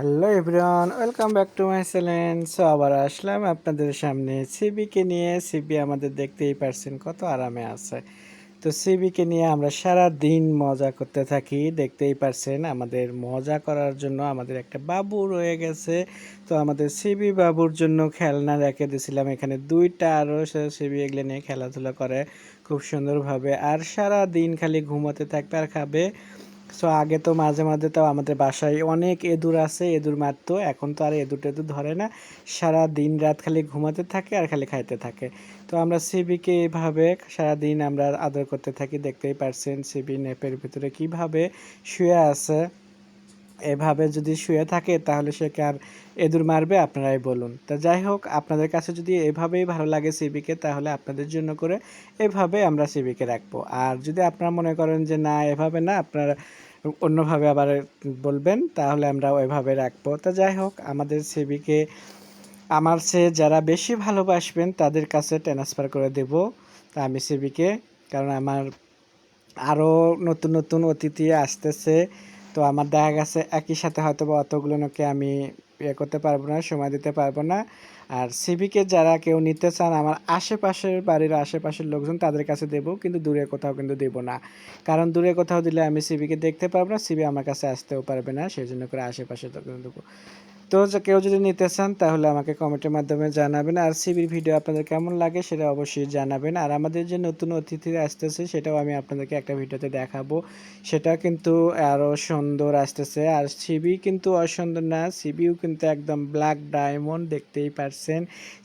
Hello everyone, welcome back to my channel. So আবার আসলাম আপনাদের সামনে সিবিকে নিয়ে। সিবি আমাদের দেখতেই পারছেন কত আরামে আছে। তো সিবিকে নিয়ে আমরা সারা দিন মজা করতে থাকি, দেখতেই পারছেন। আমাদের মজা করার জন্য আমাদের একটা বাবু রয়ে গেছে। তো আমাদের সিবি বাবুর জন্য খেলনা রেখে দিয়েছিলাম এখানে দুইটা, আরও সিবি এগুলো নিয়ে খেলাধুলা করে খুব সুন্দরভাবে। আর সারা দিন খালি ঘুমাতে থাকবে আর খাবে। সো আগে তো মাঝে মাঝে তো আমাদের বাসায় অনেক এঁদুর আছে, এঁদুর মারতো। এখন তো আর এঁদুর টেঁদুর ধরে না, সারা দিন রাত খালি ঘুমাতে থাকে আর খালি খাইতে থাকে। তো আমরা সিবিকে এইভাবে সারাদিন আমরা আদর করতে থাকি, দেখতেই পারছেন সিবি নেপের ভিতরে কিভাবে শুয়ে আছে। এভাবে যদি শুয়ে থাকে তাহলে সে কি আর এঁদুর মারবে? আপনারাই বলুন। তা যাই হোক, আপনাদের কাছে যদি এভাবেই ভালো লাগে সিবিকে, তাহলে আপনাদের জন্য করে এভাবে আমরা সিবিকে রাখবো। আর যদি আপনারা মনে করেন যে না এভাবে না, আপনারা অন্যভাবে আবার বলবেন, তাহলে আমরা ওইভাবে রাখবো। তা যাই হোক, আমাদের সিবিকে আমার চেয়ে যারা বেশি ভালোবাসবেন তাদের কাছে ট্রান্সফার করে দেব তা আমি সিবিকে। কারণ আমার আরও নতুন নতুন অতিথি আসতেছে। তো আমার দেখা গেছে একই সাথে হয়তো বা অতগুলোকে আমি করতে পারবো না, সময় দিতে পারবো না। আর সিবিকে যারা কেউ নিতে চান আমার আশেপাশের বাড়ির আশেপাশের লোকজন, তাদের কাছে দেবো, কিন্তু দূরে কোথাও কিন্তু দেবো না। কারণ দূরে কোথাও দিলে আমি সিবিকে দেখতে পারবো না, সিবি আমার কাছে আসতেও পারবে না, সেই জন্য করে আশেপাশে দেবো। তো কেউ যদি নিতে চান তাহলে আমাকে কমেন্টের মাধ্যমে জানাবেন। আর সিবির ভিডিও আপনাদের কেমন লাগে সেটা অবশ্যই জানাবেন। আর আমাদের যে নতুন অতিথিরা আসতেছে সেটাও আমি আপনাদেরকে একটা ভিডিওতে দেখাবো, সেটা কিন্তু আরও সুন্দর আসতেছে। আর সিবি কিন্তু অসুন্দর না, সিবিও কিন্তু একদম ব্ল্যাক ডায়মন্ড, দেখতেই পারছেন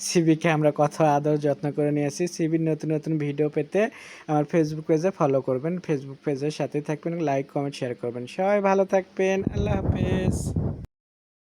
সিবিকে আমরা কত আদর যত্ন করে নিয়েছি। সিবির নতুন নতুন ভিডিও পেতে আমার ফেসবুক পেজে ফলো করবেন, ফেসবুক পেজের সাথে থাকবেন, লাইক কমেন্ট শেয়ার করবেন। সবাই ভালো থাকবেন, আল্লাহ হাফেজ।